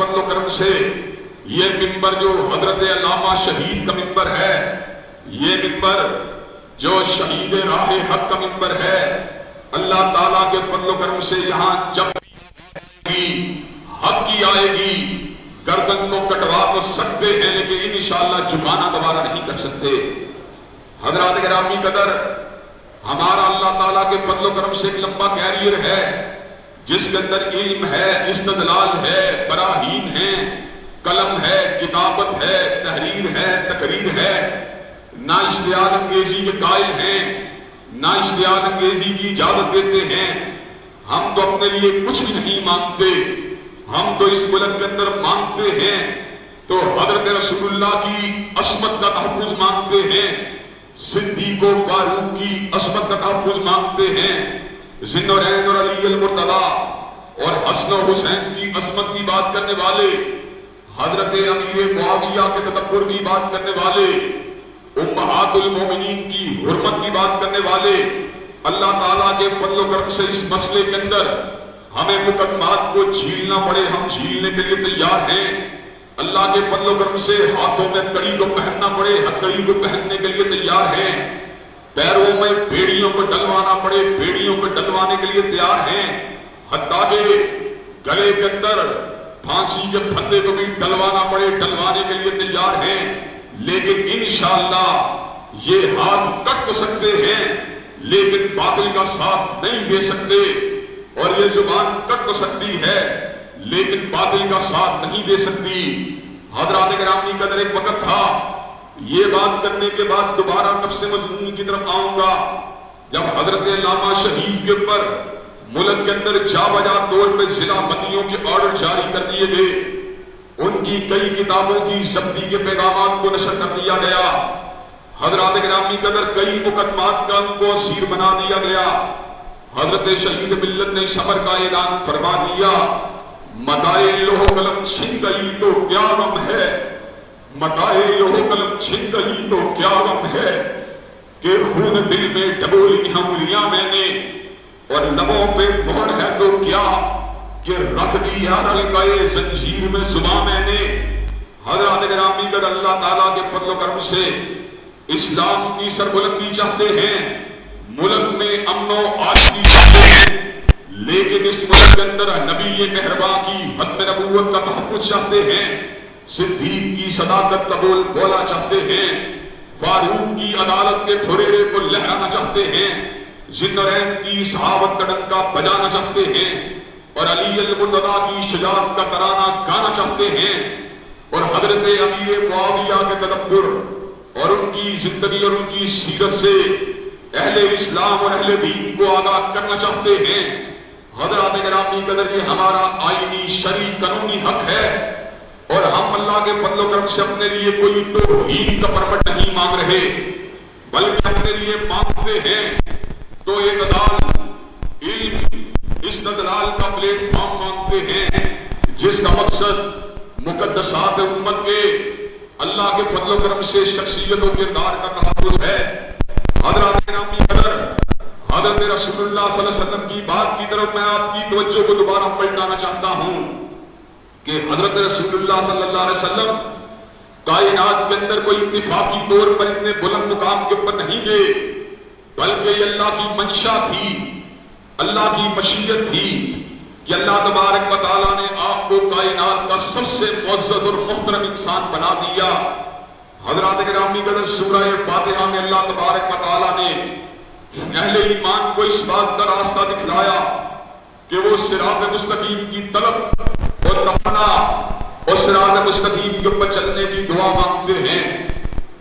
فضل و کرم سے یہ منبر جو حضرت علامہ شہید کا منبر ہے، یہ منبر جو شہید راہ حق کا منبر ہے، اللہ تعالیٰ کے فضل و کرم سے یہاں جب حق کی آئے گی گردن کو کٹوا تو سکتے ہیں لیکن انشاءاللہ جھکانا دوبارہ نہیں کر سکتے۔ حضرات گرامی قدر، ہمارا اللہ تعالیٰ کے فضل و کرم سے ایک لمبا کیریئر ہے جس کے اندر علم ہے، استدلال ہے، براہین ہے، قلم ہے، کتابت ہے، تحریر ہے، تقریر ہے، نہ اشتہار انگیزی کے قائل ہیں، نہ اشتہار انگیزی کی اجازت دیتے ہیں۔ ہم تو اپنے لیے کچھ بھی نہیں مانگتے، ہم تو اس ملک کے اندر مانگتے ہیں تو حضرت رسول اللہ کی عصمت کا تحفظ مانگتے ہیں، صدیق و فاروق کی عصمت کا تحفظ مانگتے ہیں، ذوالنورین اور علی المرتضیٰ اور حسن و حسین کی عصمت کی بات کرنے والے، حضرت امیر معاویہ کے تکبر کی بات کرنے والے، امہات المومنین کی حرمت کی بات کرنے والے، اللہ تعالیٰ کے فضل و کرم سے اس مسئلے کے اندر ہمیں مقدمات کو جھیلنا پڑے ہم جھیلنے کے لیے تیار ہیں۔ اللہ کے فضل و کرم سے ہاتھوں میں کڑی کو پہننا پڑے ہتھکڑی کو پہننے کے لیے تیار ہیں، پیروں میں بیڑیوں کو ڈلوانا پڑے بیڑیوں کو ڈلوانے کے لیے تیار ہیں، حتیٰ کہ گلے کے اندر پھانسی کے پھندے کو بھی ڈلوانا پڑے ڈلوانے کے لیے تیار ہیں، لیکن انشاءاللہ یہ ہاتھ کٹ تو سکتے ہیں لیکن باطل کا ساتھ نہیں دے سکتے، اور یہ زبان کٹ تو سکتی ہے لیکن باطل کا ساتھ نہیں دے سکتی۔ حضرات گرامی قدر، ایک وقت تھا، یہ بات کرنے کے بعد دوبارہ نفس مضمون کی طرف آؤں گا، جب حضرت علامہ شہید کے اوپر ملک کے اندر جا بجا طور پہ ضلع بندیوں کے آرڈر جاری کر دیے گئے، ان کی کئی کتابوں کی ضبطی کے پیغامات کو نشر کر دیا گیا، حضرات گرامی قدر کئی مقدمات کا ان کو اسیر بنا دیا گیا، حضرت شہید ملت نے صبر کا اعلان فرما دیا، متائے لوہ قلم چھن گئی تو کیا غم ہے، متائے لوہ قلم چھن گئی تو کیا غم ہے، کہ خون دل میں ڈبولی انگلیاں میں نے اور لبوں پہ مہر ہے تو کیا، کہ رکھ دیا رلقائے زنجیر میں زباں میں نے۔ حضرات گرامی قدر، اللہ تعالیٰ کے فضل و کرم سے اسلام کی سربلندی چاہتے ہیں، ملک میں امن و آشتی چاہتے ہیں، لیکن اس ملک کے اندر نبی مہرباں کی ختم نبوت کا تحفظ چاہتے ہیں، صدیق کی صداقت کا بول بولا چاہتے ہیں، فاروق کی عدالت کے پھریرے کو لہرانا چاہتے ہیں، ذوالنورین کی صحابت کا ڈنکا بجانا چاہتے ہیں، اور علی المرتضیٰ کی شجاعت کا ترانہ گانا چاہتے ہیں، اور حضرت امیر معاویہ کے تکبر اور ان کی زندگی اور ان کی سیرت سے اہل اسلام اور اہل دین کو آگاہ کرنا چاہتے ہیں۔ حضرات گرامی قدر، یہ ہمارا آئینی شرعی قانونی حق ہے، اور ہم اللہ کے فضل و کرم سے اپنے لیے کوئی توہین کا پرمٹ نہیں مانگ رہے، بلکہ اپنے لیے مانگتے ہیں تو اعتدال، علم، استدلال کا پلیٹ فارم مانگتے ہیں، جس کا مقصد مقدسات امت کے اللہ کے فضل و کرم سے شخصیت و کردار کا تحفظ ہے۔ حضرات گرامی قدر، حضرت رسول اللہ صلی اللہ علیہ وسلم کی بات کی طرف میں آپ کی توجہ کو دوبارہ پلٹانا چاہتا ہوں کہ حضرت رسول اللہ صلی اللہ علیہ وسلم کائنات کے اندر کوئی اتفاقی طور پر اتنے بلند مقام کے اوپر نہیں گئے، بلکہ یہ اللہ کی منشا تھی، اللہ کی مشیت تھی کہ اللہ تبارک و تعالیٰ نے آپ کو کائنات کا سب سے معزز اور محترم انسان بنا دیا۔ حضرات گرامی قدر، سورہ فاتحہ میں اللہ تبارک و تعالیٰ نے اہل ایمان کو اس بات کا راستہ دکھلایا کہ وہ صراط مستقیم کی طلب اور تمنا اور صراط مستقیم کے اوپر چلنے کی دعا مانگتے ہیں۔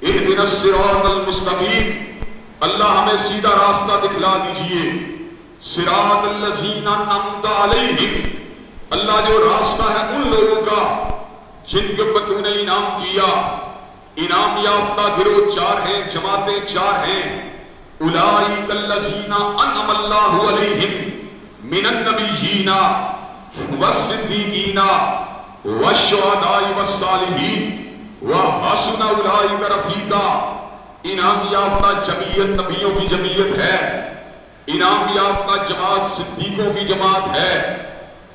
اہدنا الصراط المستقیم، اللہ ہمیں سیدھا راستہ دکھلا دیجئے۔ صراط الذین انعمت علیہم، اللہ جو راستہ ہے ان لوگوں کا جن کے اوپر تو نے انعام کیا۔ انعام یافتہ گروہ چار ہیں، جماعتیں چار ہیں۔ اولئک الذین انعم اللہ علیہم من النبیین والصدیقین والشہداء والصالحین وحسن اولئک رفیقا۔ انعام یافتہ جمعیت نبیوں کی جمعیت ہے، انعام یافتہ جماعت صدیقوں کی جماعت ہے،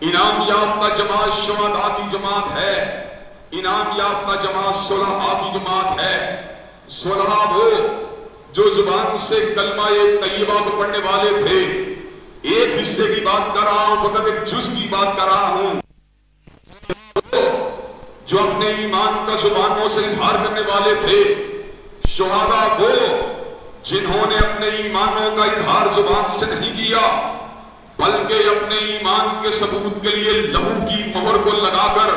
انعام یافتہ جماعت شہداء کی جماعت ہے، انعام یافتہ جماعت صلحاء کی جماعت ہے۔ صلحاء وہ جو زبان سے کلمہ طیبہ کو پڑھنے والے تھے۔ ایک حصے کی بات کر رہا ہوں، فقط ایک جز کی بات کر رہا ہوں۔ جو اپنے ایمان کا زبانوں سے اظہار کرنے والے تھے۔ شہداء وہ جنہوں نے اپنے ایمانوں کا اظہار زبان سے نہیں کیا، بلکہ اپنے ایمان کے ثبوت کے لیے لہو کی مہر کو لگا کر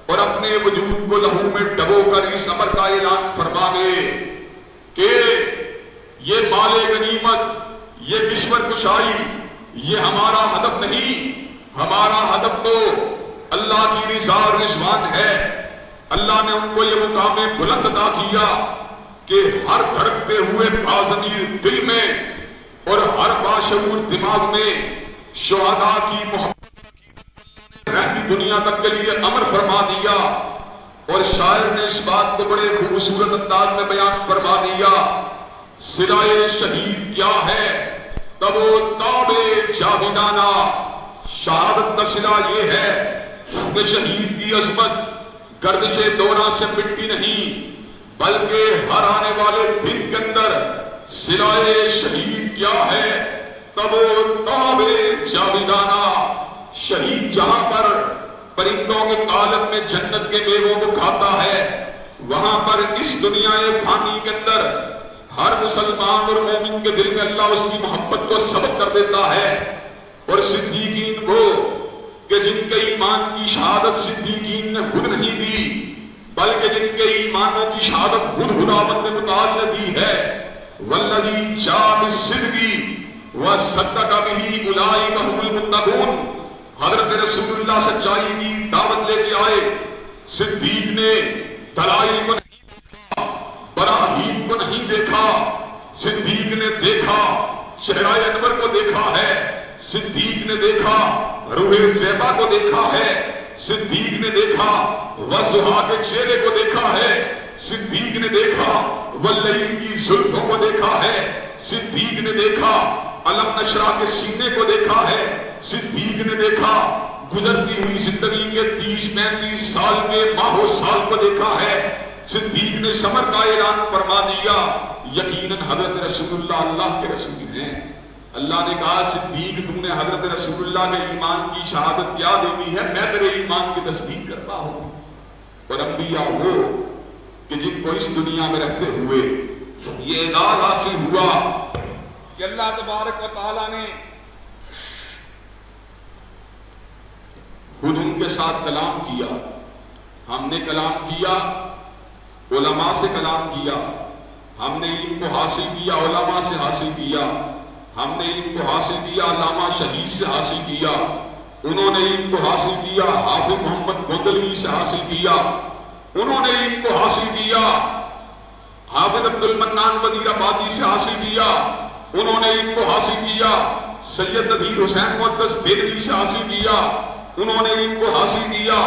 اور اپنے وجود کو لہو میں ڈبو کر اس امر کا اعلان فرما گئے کہ یہ مال غنیمت، یہ کشور کشائی، یہ ہمارا ہدف نہیں۔ ہمارا ہدف تو اللہ کی رضا اور رضوان ہے۔ اللہ نے ان کو یہ مقام بلند عطا کیا کہ ہر دھڑکتے ہوئے باضمیر دل میں اور ہر باشعور دماغ میں شہداء کی محبت رہتی دنیا تک کے لیے امر فرما دیا۔ اور شاعر نے اس بات کو بڑے خوبصورت انداز میں بیان فرما دیا، صلائے شہید کیا ہے تب و تاب جاویدانہ۔ شہادت کا صلہ یہ ہے کہ شہید کی عظمت گردش دورہ سے مٹتی نہیں، بلکہ ہر آنے والے دن کے اندر صلائے شہید کیا ہے تب و تاب جاویدانہ۔ شہید جہاں پر پرندوں کے قالب میں جنت کے میووں کو کھاتا ہے، وہاں پر اس دنیا فانی کے اندر ہر مسلمان اور مومن کے دل میں اللہ اس کی محبت کو سبق کر دیتا ہے۔ اور صدیقین وہ کہ جن کے ایمان کی شہادت صدیقین نے خود نہیں دی، بلکہ جن کے ایمانوں کی شہادت خود خداوند نے متعال دی ہے۔ والذی جاء بالصدق وصدق بہ اولئک هم المتقون۔ حضرت رسول اللہ سچائی کی دعوت لے کے آئے، صدیق نے دلائل کو نہیں دیکھا، براہین کو نہیں دیکھا، صدیق نے دیکھا چہرہ انور کو دیکھا ہے، صدیق نے دیکھا روح زیبا کو دیکھا ہے، صدیق نے دیکھا وضحا کے چہرے کو دیکھا ہے، صدیق نے دیکھا واللیل کی زلفوں کو دیکھا ہے، صدیق نے دیکھا علم نشرہ کے سینے کو دیکھا ہے، صدیق نے دیکھا گزرتی ہوئی زندگی کے 30-35 سال کے ماہ و سال کو دیکھا ہے، صدیق نے صبر کا اعلان فرما دیا۔ یقیناً حضرت رسول اللہ کے رسول ہیں۔ اللہ نے کہا صدیق تم نے حضرت رسول اللہ کے ایمان کی شہادت کیا دینی ہے، میں تیرے ایمان کی تصدیق کرتا ہوں۔ اور انبیاء وہ کہ جن کو اس دنیا میں رہتے ہوئے یہ اعزاز حاصل ہوا کہ اللہ تبارک و تعالیٰ نے خود ان کے ساتھ کلام کیا۔ ہم نے کلام کیا، علماء سے کلام کیا، ہم نے علم کو حاصل کیا، علماء سے حاصل کیا، ہم نے علم کو حاصل کیا، علامہ شہید سے حاصل کیا، انہوں نے علم کو حاصل کیا، حافظ محمد گوندلوی سے حاصل کیا، انہوں نے علم کو حاصل کیا، حافظ عبد المنان وزیر آبادی سے حاصل کیا، انہوں نے علم کو حاصل کیا، سید نذیر حسین مقدس دہلوی سے حاصل کیا، انہوں نے علم کو حاصل کیا،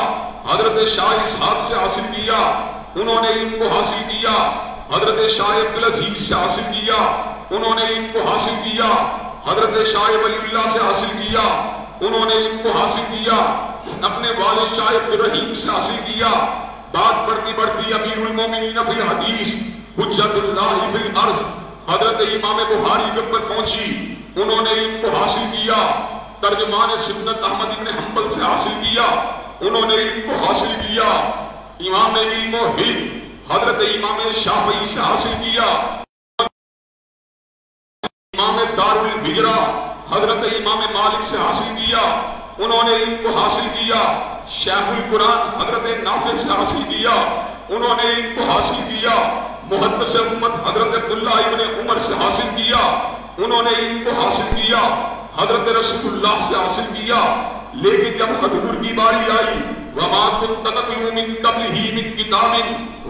حضرت شاہ اسحاق سے حاصل کیا، انہوں نے علم کو حاصل کیا، حضرت شاہ عبدالعزیز سے حاصل کیا، انہوں نے علم کو حاصل کیا، حضرت شاہ ولی اللہ سے حاصل کیا، انہوں نے علم کو حاصل کیا، اپنے والد شاہ عبدالرحیم سے حاصل کیا۔ بات بڑھتی بڑھتی امیر المومنین فی الحدیث حجت اللہ فی الارض حضرت امام بخاری کے اوپر پہنچی، انہوں نے علم کو حاصل کیا۔ ترجمان سنت احمد بن حنبل سے حاصل کیا، انہوں نے علم کو حاصل کیا۔ امام علم و حلم حضرت امام شافعی سے حاصل کیا، امام دار الہجرہ حضرت امام مالک سے حاصل کیا، انہوں نے علم کو حاصل کیا۔ شیخ القرآن حضرت نافع سے حاصل کیا، انہوں نے علم کو حاصل کیا۔ محدث امت حضرت عبداللہ ابن عمر سے حاصل کیا، انہوں نے علم کو حاصل کیا۔ حضرت رسول اللہ سے حاصل کیا، لیکن جب حضور کی باری آئی وَمَا كُنْتَ تَتْلُو مِن قَبْلِهِ مِن كِتَابٍ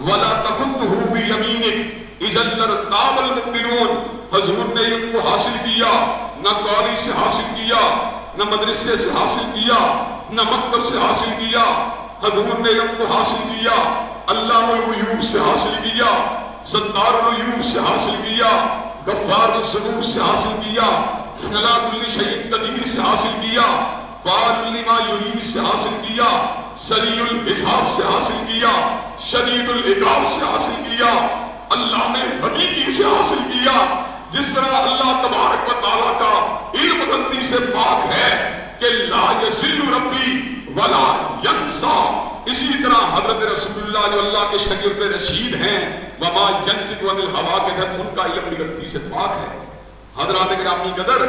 وَلَا تَخُطُّهُ بِيَمِينِكَ إِذًا لَارْتَابَ الْمُبْطِلُونَ۔ حضور نے علم کو حاصل کیا، نہ قاضی سے حاصل کیا، نہ مدرسے سے حاصل کیا، نہ مکتب سے حاصل کیا۔ حضور نے علم کو حاصل کیا، علام الغیوب سے حاصل کیا، ستار الغیوب سے حاصل کیا، غفار الذنوب سے حاصل کیا، علی کل شیء قدیر سے حاصل کیا۔ فعال لما یرید سے حاصل کیا، سریع الحساب سے حاصل کیا، شدید العقاب سے حاصل کیا، اللہ نے حقیقی سے حاصل کیا۔ جس طرح اللہ تبارک و تعالیٰ کا علم غلطی سے پاک ہے کہ لا یضل ربی ولا ینسا، اسی طرح حضرت رسول اللہ جو اللہ کے شاگرد رشید ہیں، وما ینطق عن الہوا کے در ان کا علم غلطی سے پاک ہے۔ حضرات گرامی قدر،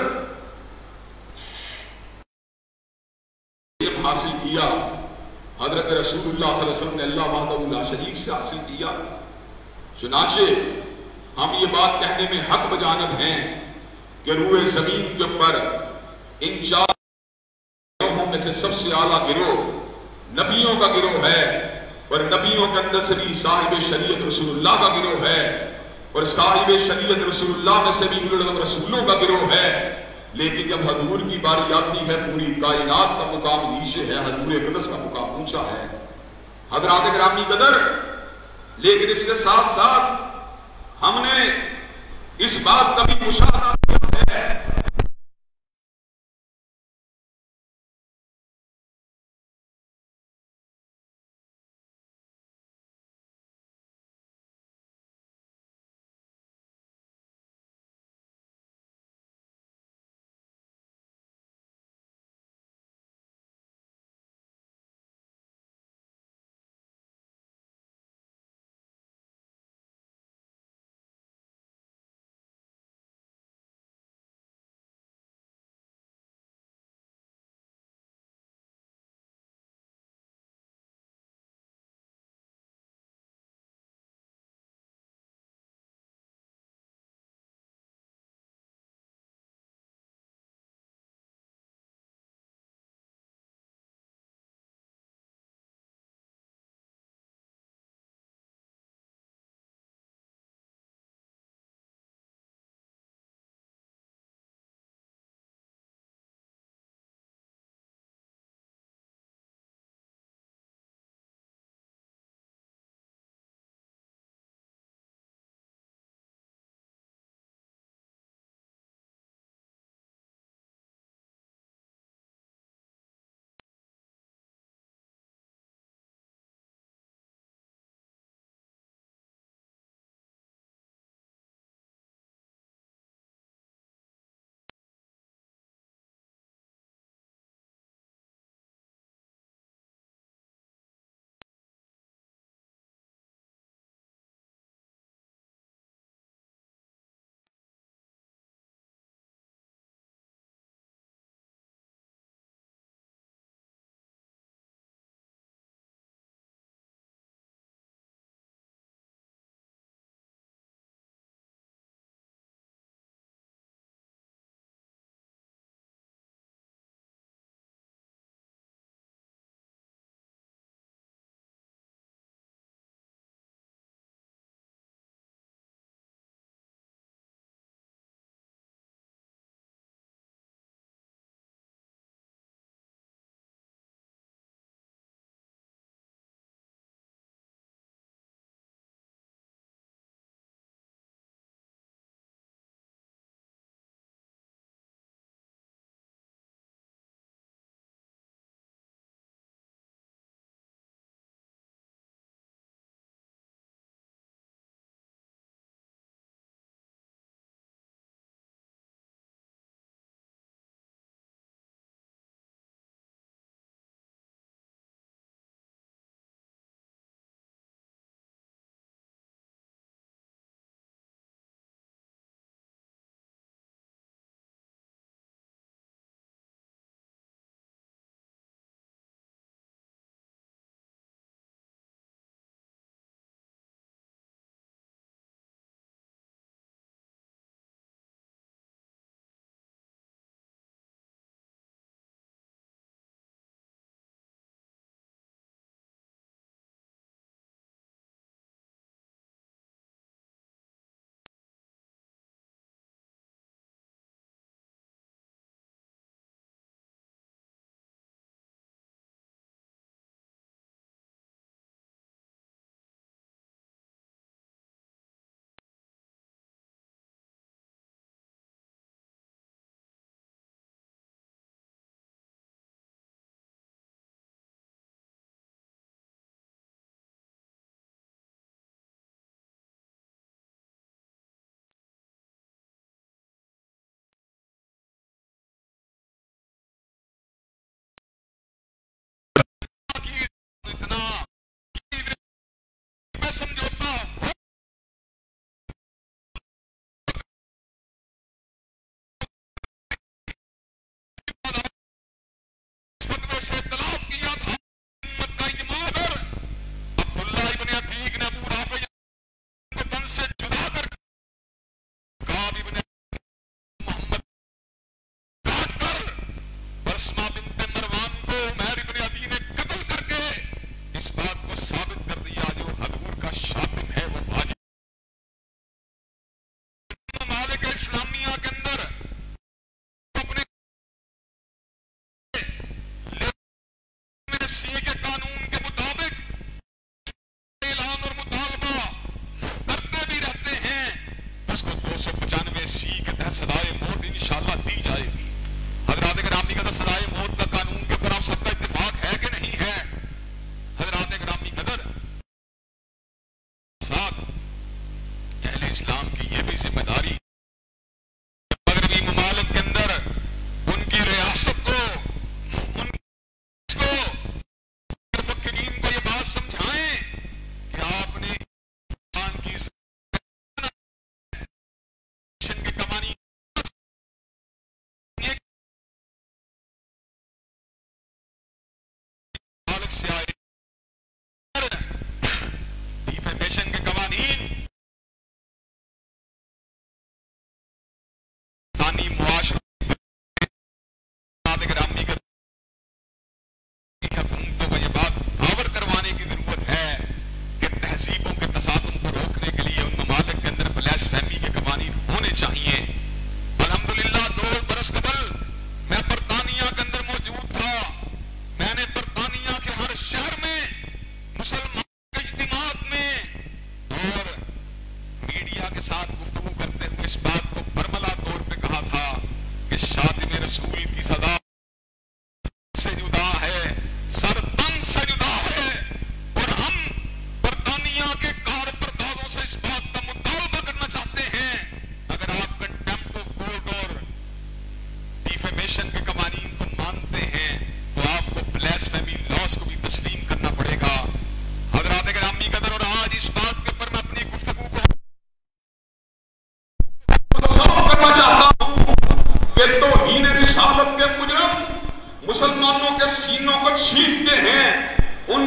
علم حاصل کیا حضرت رسول اللہ صلی اللہ علیہ وسلم نے اللہ وحدہ لا شریک سے حاصل کیا۔ چنانچہ ہم یہ بات کہنے میں حق بجانب ہیں کہ روئے زمین کے اوپر ان 4 گروہوں میں سے سب سے اعلیٰ گروہ نبیوں کا گروہ ہے، اور نبیوں کے اندر سے بھی صاحب شریعت رسول اللہ کا گروہ ہے، اور صاحب شریعت رسول اللہ میں سے بھی رسولوں کا گروہ ہے۔ لیکن جب حضور کی باری آتی ہے، پوری کائنات کا مقام نیچے ہے، حضور اقدس کا مقام اونچا ہے۔ حضرات گرامی قدر، لیکن اس کے ساتھ ساتھ ہم نے اس بات کا بھی مشاہدہ کیا ہے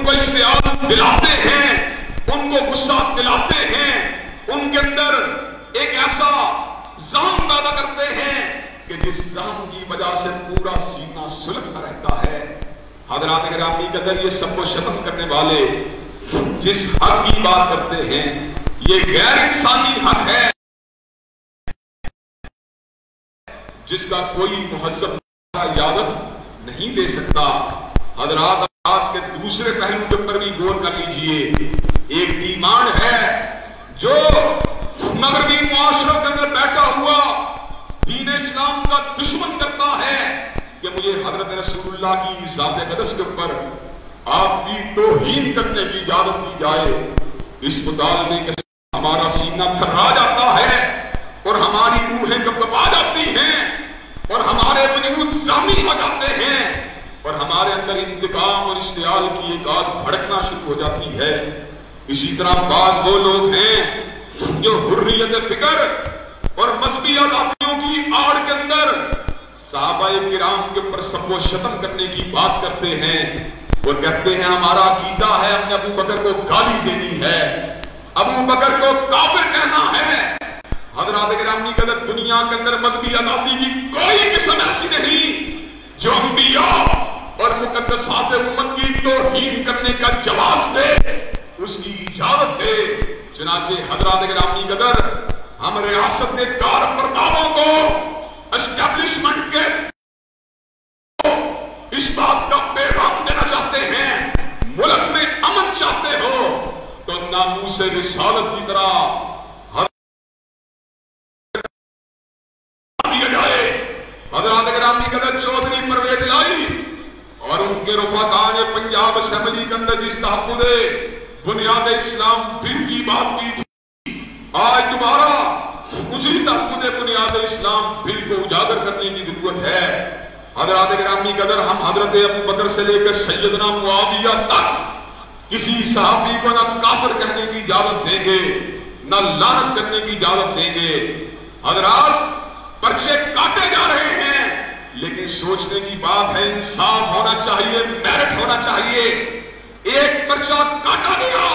ان کو اشتعال دلاتے ہیں، ان کو غصہ دلاتے ہیں، ان کے اندر ایک ایسا زہم پیدا کرتے ہیں کہ جس زہم کی وجہ سے پورا سینہ سلگتا رہتا ہے۔ حضرات گرامی قدر، یہ سب کو شتم کرنے والے جس حق کی بات کرتے ہیں یہ غیر انسانی حق ہے جس کا کوئی مہذب اجازت نہیں دے سکتا۔ حضرات آپ کے دوسرے پہلو کے اوپر بھی غور کر لیجئے۔ ایک ایمان ہے جو مغربی معاشروں کے اندر بیٹھا ہوا دین اسلام کا دشمن کرتا ہے کہ مجھے حضرت رسول اللہ کی ذات اقدس کے اوپر آپ کی توہین کرنے کی اجازت دی جائے۔ اس مطالبے کے ساتھ ہمارا سینہ تھرا جاتا ہے اور ہماری روحیں کپکپا جاتی ہیں اور ہمارے وجود زخمی ہو جاتے ہیں اور ہمارے اندر انتقام اور اشتعال کی ایک آگ بھڑکنا شروع ہو جاتی ہے۔ اسی طرح بعض وہ لوگ ہیں جو حریت فکر اور مذہبی آزادیوں کی آڑ کے اندر صحابہ کرام کے اوپر سب و شتم کرنے کی بات کرتے ہیں اور کہتے ہیں ہمارا عقیدہ ہے ہم نے ابو بکر کو گالی دینی ہے، ابو بکر کو کافر کہنا ہے۔ حضرات گرامی قدر، دنیا کے اندر مذہبی آزادی کی کوئی قسم ایسی نہیں جو انبیاء اور مقدسات امت کی توہین کرنے کا جواز دے، اس کی اجازت دے۔ چنانچہ حضرات گرامی قدر، ہم ریاست کے کار پرداروں کو اسٹیبلشمنٹ کے اس بات کا پیغام دینا چاہتے ہیں، ملک میں امن چاہتے ہو تو ناموس رسالت کی طرح حضرات گرامی قدر چودھری پرویز لائی اور ان کے رفقاء نے پنجاب اسمبلی کے اندر جس تحفظ بنیاد اسلام بل کی بات کی تھی، آج دوبارہ اسی تحفظ بنیاد اسلام بل کو اجاگر کرنے کی ضرورت ہے۔ حضرات گرامی قدر، ہم حضرت ابو بکر سے لے کر سیدنا معاویہ تک کسی صحابی کو نہ کافر کہنے کی اجازت دیں گے نہ لعنت کرنے کی اجازت دیں گے۔ حضرات پرچے کاٹے جا رہے ہیں لیکن سوچنے کی بات ہے، انصاف ہونا چاہیے، میرٹ ہونا چاہیے۔ ایک پرچہ کاٹا گیا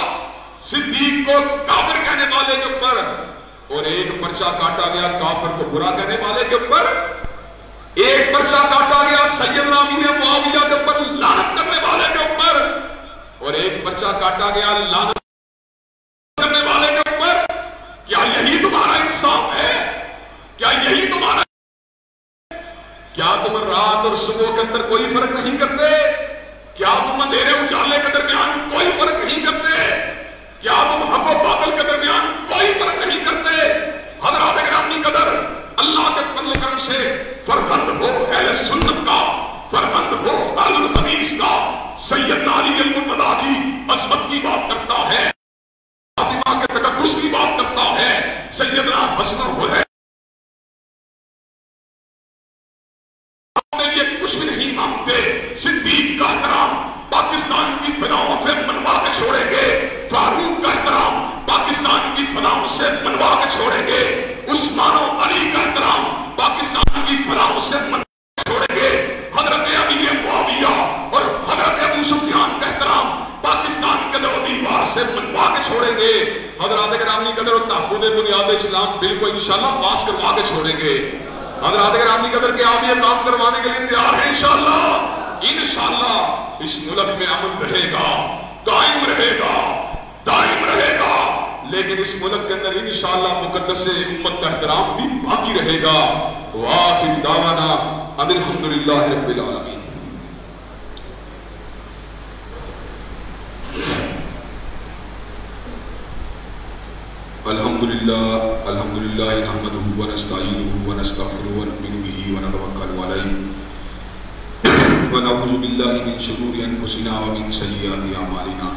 صدیق کو کافر کہنے والے کے اوپر اور ایک پرچہ کاٹا گیا کافر کو برا کہنے والے کے اوپر۔ ایک پرچہ کاٹا گیا سیدنا امیر معاویہ کے اوپر لعنت کرنے والے کے اوپر اور ایک پرچہ کاٹا گیا لعنت کرنے والے کے اوپر۔ کیا یہی تمہارا انصاف ہے؟ کیا یہی تمہارا؟ کیا تم رات اور صبح کے اندر کوئی فرق نہیں کرتے؟ کیا تم اندھیرے اجالے کے درمیان کوئی فرق نہیں کرتے؟ کیا تم حق و باطل کے درمیان کوئی فرق نہیں کرتے؟ حضرات گرامی قدر، اللہ کے فضل و کرم سے فرزند ہو اہل سنت کا، فرزند ہو اہل الحدیث کا، سیدنا علی المرتضیٰ کی عظمت کی بات کرتا ہے، فاطمہ کے تقدس کی بات کرتا ہے، سیدنا حسن حسین کچھ بھی نہیں مانگتے۔ صدیق کا احترام پاکستان کی فضاؤں سے منوا کے چھوڑیں گے، فاروق کا احترام پاکستان کی فضاؤں سے منوا کے چھوڑیں گے، عثمان و علی کا احترام پاکستان کی فضاؤں سے منوا کے چھوڑیں گے، حضرت امیر معاویہ اور حضرت ابو سفیان کا احترام پاکستان کے دو دیوار سے منوا کے چھوڑیں گے۔ حضرات گرامی قدر و تحفظ بنیاد اسلام بل کو انشاءاللہ پاس کروا کے چھوڑیں گے۔ حضرات گرامی قدر کے آپ یہ کام کروانے کے لیے تیار ہیں انشاءاللہ۔ انشاءاللہ اس ملک میں امن رہے گا، قائم رہے گا، دائم رہے گا، لیکن اس ملک کے اندر انشاءاللہ مقدس امت کا احترام بھی باقی رہے گا۔ وآخر دعوانا ان الحمدللہ رب العالمین۔ الحمدللہ نحمدہ ونستعینہ ونستغفرہ ونؤمن بہ ونتوکل علیہ ونعوذ باللہ من شرور انفسنا ومن سیئات اعمالنا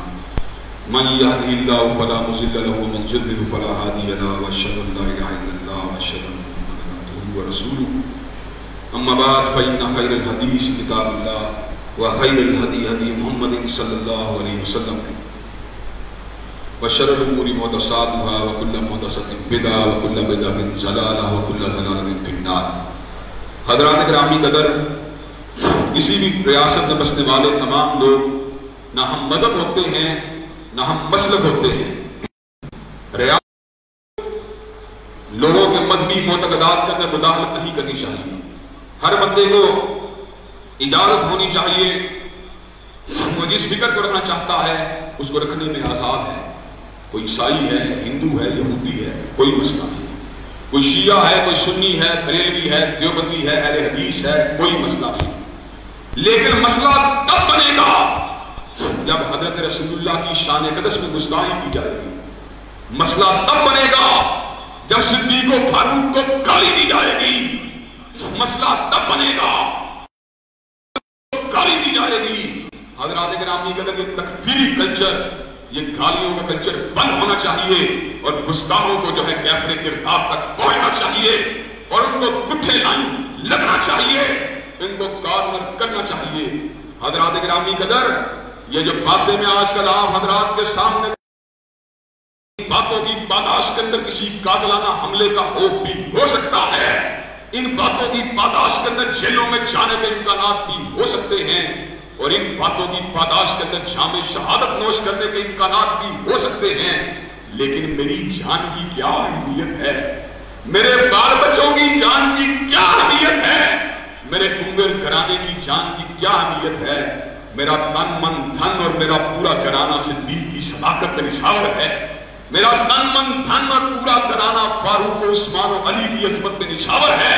من یهدہ اللہ فلا مضل له ومن یضلل فلا ہادی له واشهد ان لا الہ الا اللہ واشهد ان محمدا عبدہ ورسولہ اما بعد فإن خیر الحدیث کتاب اللہ وخیر الہدی ہدی محمد صلی اللہ علیہ وسلم وشر الامور محدثاتها وكل محدثة بدعة وكل بدعة ضلالة وكل ضلالة في النار۔ حضرات گرامی قدر، کسی بھی ریاست میں بسنے والے تمام لوگ نہ ہم مذہب ہوتے ہیں نہ ہم مسلک ہوتے ہیں. لوگوں کے مذہبی معتقدات کے اندر مداخلت نہیں کرنی چاہیے. ہر بندے کو اجازت ہونی چاہیے، وہ جس فکر کو رکھنا چاہتا ہے اس کو رکھنے میں آزاد ہے. کوئی عیسائی ہے، ہندو ہے، یہودی ہے، کوئی مسئلہ نہیں. کوئی شیعہ ہے، کوئی سنی ہے، بریلوی ہے، دیوبندی ہے، اہل حدیث ہے، کوئی مسئلہ نہیں. لیکن مسئلہ تب بنے گا جب حضرت رسول اللہ کی شان اقدس میں گستاخی کی جائے گی. مسئلہ تب بنے گا جب صدیق و فاروق کو گالی دی جائے گی. مسئلہ تب بنے گا گالی دی جائے گی. حضرات گرامی قدر یہ تکفیری کلچر، یہ گالیوں کا کلچر بند ہونا چاہیے اور گستاخوں کو جو ہے کیفر کردار تک پہنچنا چاہیے اور ان کو گٹھے لائن لگنا چاہیے، ان کو کارنر کرنا چاہیے. حضرات گرامی قدر یہ جو باتیں میں آج کل آپ حضرات کے سامنے باتوں کی پاداش کے اندر کسی قاتلانہ حملے کا خوف بھی ہو سکتا ہے. ان باتوں کی پاداش کے اندر جیلوں میں جانے کے امکانات بھی ہو سکتے ہیں اور ان باتوں کی پاداش کے اندر جام شہادت نوش کرنے کے امکانات بھی ہو سکتے ہیں. لیکن میری جان کی کیا اہمیت ہے، میرے بال بچوں کی جان کی کیا اہمیت ہے، میرے کنگر گھرانے کی جان کی کیا اہمیت ہے. میرا تن من دھن اور میرا پورا گھرانہ صدیق کی صداقت کا نچھاور ہے. میرا تن من دھن اور پورا گھرانہ فاروق و عثمان و علی کی عظمت میں نچھاور ہے.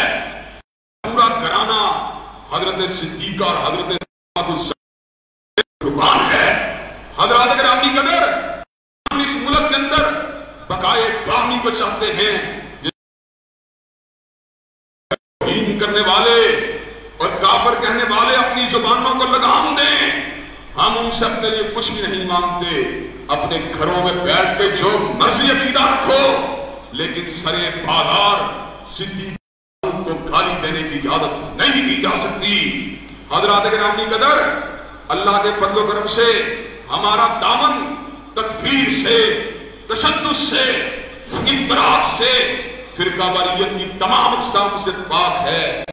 پورا گھرانہ حضرت صدیق اور حضرت قربان ہے. حضرات گرامی قدر ہم اس ملک کے اندر بقائے باہمی کو چاہتے ہیں. دین کرنے والے اور کافر کہنے والے اپنی زبانوں کو لگام دیں. ہم ان سے اپنے لیے کچھ بھی نہیں مانگتے. اپنے گھروں میں بیٹھ کے جو مرضی عقیدہ رکھو، لیکن سرے بازار صدیق کو گالی دینے کی اجازت نہیں دی جا سکتی. حضرات گرامی قدر اللہ کے فضل و کرم سے ہمارا دامن تکفیر سے، تشدد سے، افراط سے، فرقہ واریت کی تمام اقسام سے پاک ہے.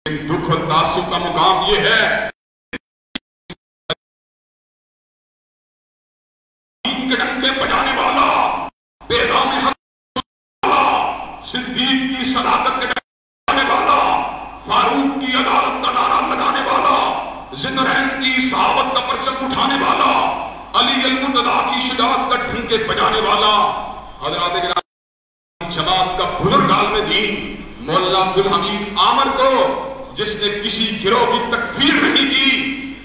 دکھ اور تعصب کا مقام یہ ہے کے ڈنکے بجانے والا، پیغام حق والا، صدیق کی صداقت کے ڈنکے بجانے والا، فاروق کی عدالت کا نعرہ لگانے والا، ذوالنورین کی صحابت کا پرچم اٹھانے والا، علی المرتضیٰ کی شجاعت کا ڈنکے بجانے والا. حضرات گرامی جماعت کا بزرگ عالم دین مولانا عبدالحمید عامر کو، جس نے کسی گروہ کی تکفیر نہیں کی،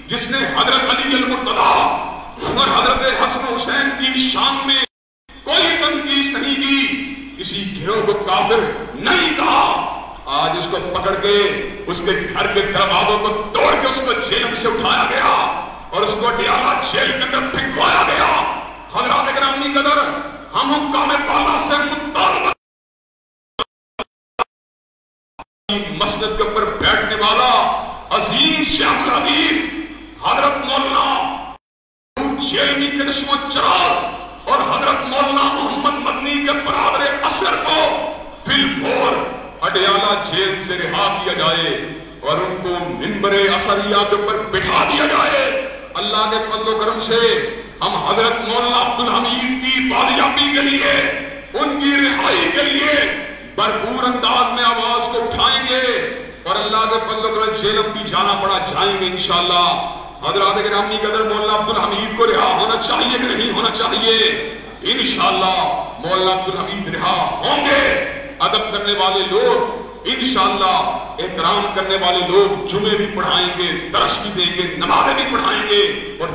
جس نے حضرت علی المرتضیٰ اور حضرت حسن حسین کی شان میں کوئی تنقید نہیں کی، کسی گروہ کو کافر نہیں کہا، آج اس کو پکڑ کے اس کے گھر کے دروازوں کو توڑ کے اس کو جیل سے اٹھایا گیا اور اس کو ڈیالہ جیل کے اندر پھینکوایا گیا. حضرات گرامی قدر ہم حکام بالا سے مطالبہ مسجد کے اوپر بیٹھنے والا عظیم شیخ الحدیث حضرت مولانا جیلمی کے نشو چراغ اور حضرت مولانا محمد مدنی کے برادر اثر کو بالفور اڈیالہ جیل سے رہا کیا جائے اور ان کو منبر اثریہ کے اوپر بٹھا دیا جائے. اللہ کے فضل و کرم سے ہم حضرت مولانا عبدالحمید کی بازیابی کے لیے، ان کی رہائی کے لیے بھرپور انداز میں آواز کو اٹھائیں گے اور اللہ کے فضل و کرم جیل بھی جانا پڑا جائیں گے انشاءاللہ. حضرات گرامی قدر مولانا عبدالحمید کو رہا ہونا چاہیے کہ نہیں ہونا چاہیے؟ انشاءاللہ مولانا عبدالحمید رہا ہوں گے. ادب کرنے والے لوگ انشاءاللہ، احترام کرنے والے لوگ جمعے بھی پڑھائیں گے، درس بھی دیں گے، نمازیں بھی پڑھائیں گے اور